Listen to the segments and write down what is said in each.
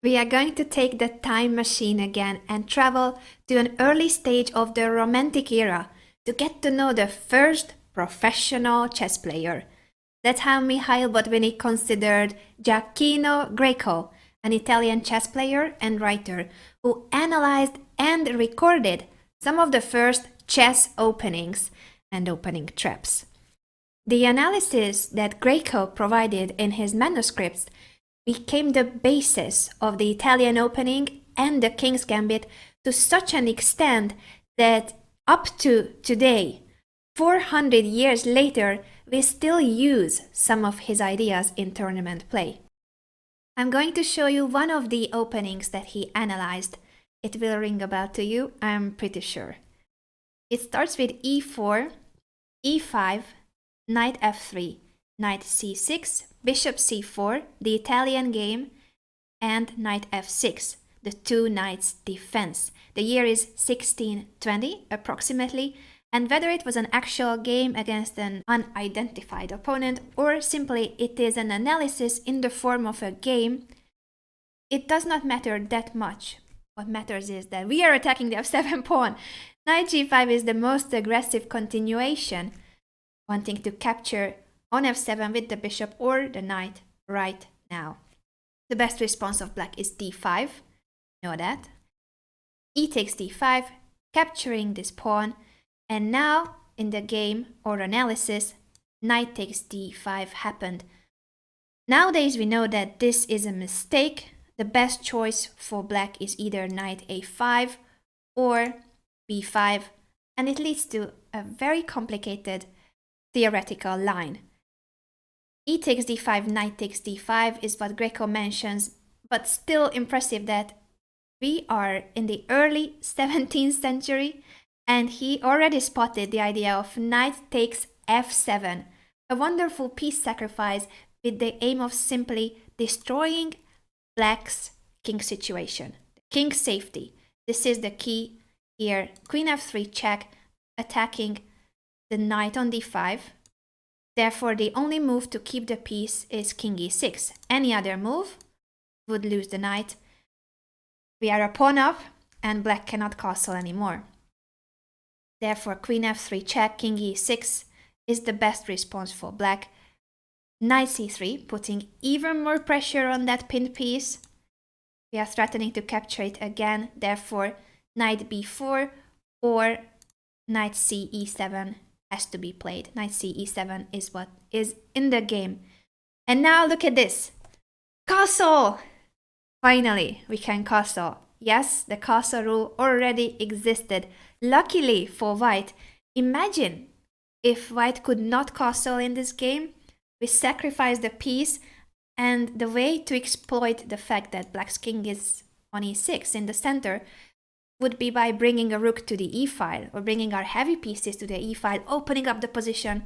We are going to take the time machine again and travel to an early stage of the Romantic era to get to know the first professional chess player. That's how Mikhail Botvinnik considered Gioacchino Greco, an Italian chess player and writer who analyzed and recorded some of the first chess openings and opening traps. The analysis that Greco provided in his manuscripts became the basis of the Italian opening and the King's Gambit to such an extent that up to today, 400 years later, we still use some of his ideas in tournament play. I'm going to show you one of the openings that he analyzed. It will ring a bell to you, I'm pretty sure. It starts with e4, e5, knight f3, knight c6, bishop c4, the Italian game, and knight f6, the two knights defense. The year is 1620 approximately, and whether it was an actual game against an unidentified opponent or simply it is an analysis in the form of a game, it does not matter that much. What matters is that we are attacking the f7 pawn. Knight g5 is the most aggressive continuation, wanting to capture on f7 with the bishop or the knight right now. The best response of black is d5, know that. E takes d5, capturing this pawn, and now in the game or analysis, knight takes d5 happened. Nowadays we know that this is a mistake. The best choice for black is either knight a5 or b5, and it leads to a very complicated theoretical line. E takes d5, knight takes d5 is what Greco mentions, but still impressive that we are in the early 17th century and he already spotted the idea of knight takes f7, a wonderful piece sacrifice with the aim of simply destroying black's king situation, king's safety. This is the key here. Queen f3 check, attacking the knight on d5. Therefore, the only move to keep the piece is king e6. Any other move would lose the knight. We are a pawn up and black cannot castle anymore. Therefore, queen f3 check, king e6 is the best response for black. Knight c3, putting even more pressure on that pinned piece. We are threatening to capture it again. Therefore, knight b4 or knight c e7 has to be played. Knight c e7 is what is in the game. And now look at this. Castle! Finally, we can castle. Yes, the castle rule already existed. Luckily for white, imagine if white could not castle in this game. We sacrifice the piece, and the way to exploit the fact that black's king is on e6 in the center would be by bringing a rook to the e-file or bringing our heavy pieces to the e-file, opening up the position.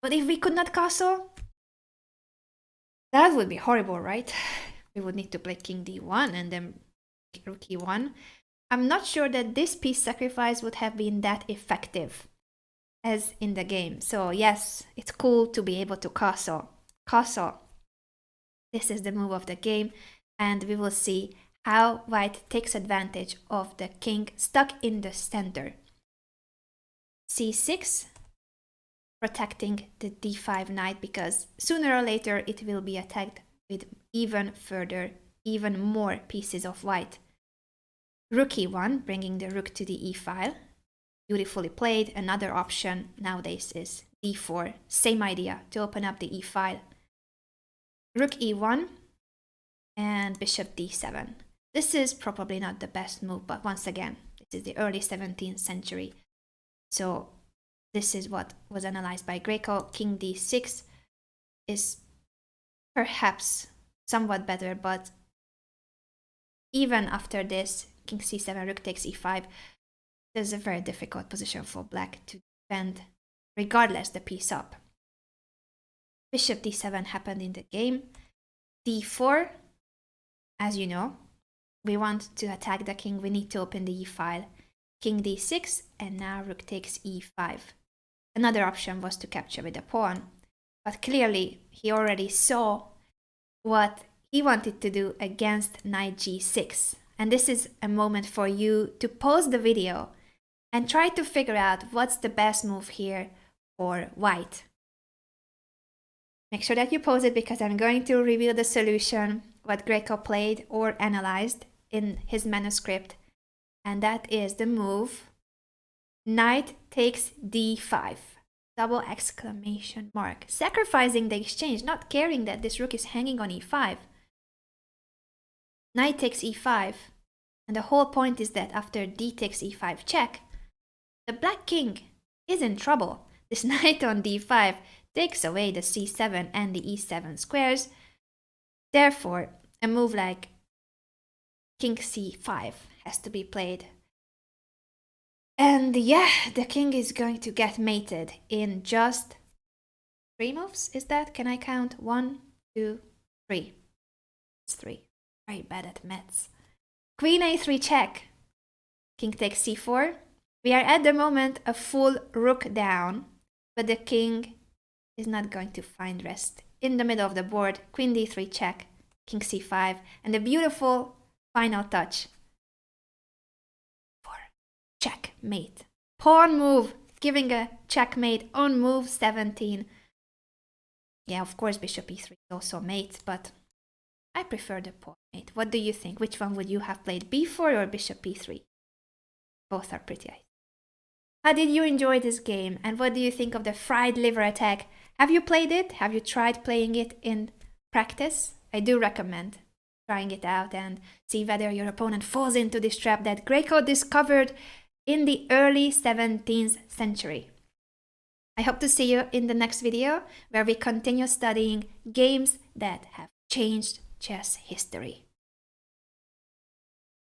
But if we could not castle, that would be horrible, right? We would need to play king d1 and then rook e1. I'm not sure that this piece sacrifice would have been that effective as in the game. So yes, it's cool to be able to castle. Castle. This is the move of the game, and we will see how white takes advantage of the king stuck in the center. c6, protecting the d5 knight, because sooner or later it will be attacked with even more pieces of white. Rook e1, bringing the rook to the e-file. Beautifully played. Another option nowadays is d4. Same idea, to open up the e-file. Rook e1 and bishop d7. This is probably not the best move, but once again, this is the early 17th century. So this is what was analyzed by Greco. King d6 is perhaps somewhat better, but even after this, king c7, rook takes e5, there's a very difficult position for black to defend, regardless the piece up. Bishop d7 happened in the game. d4, as you know, we want to attack the king, we need to open the e-file. King d6, and now rook takes e5. Another option was to capture with a pawn, but clearly he already saw what he wanted to do against knight g6. And this is a moment for you to pause the video and try to figure out what's the best move here for white. Make sure that you pause it because I'm going to reveal the solution, what Greco played or analyzed in his manuscript. And that is the move knight takes d5. Double exclamation mark. Sacrificing the exchange, not caring that this rook is hanging on e5. Knight takes e5. And the whole point is that after d takes e5 check, the black king is in trouble. This knight on d5 takes away the c7 and the e7 squares. Therefore, a move like king c5 has to be played. And yeah, the king is going to get mated in just 3 moves. Is that? Can I count? 1, 2, 3. It's 3. Very bad at maths. Queen a3 check. King takes c4. We are at the moment a full rook down, but the king is not going to find rest. In the middle of the board, queen d3 check, king c5, and the beautiful final touch for checkmate. Pawn move, giving a checkmate on move 17. Yeah, of course bishop e3 is also mate, but I prefer the pawn mate. What do you think? Which one would you have played, b4 or bishop e3? Both are pretty nice. How did you enjoy this game, and what do you think of the fried liver attack? Have you played it? Have you tried playing it in practice? I do recommend trying it out and see whether your opponent falls into this trap that Greco discovered in the early 17th century. I hope to see you in the next video where we continue studying games that have changed chess history.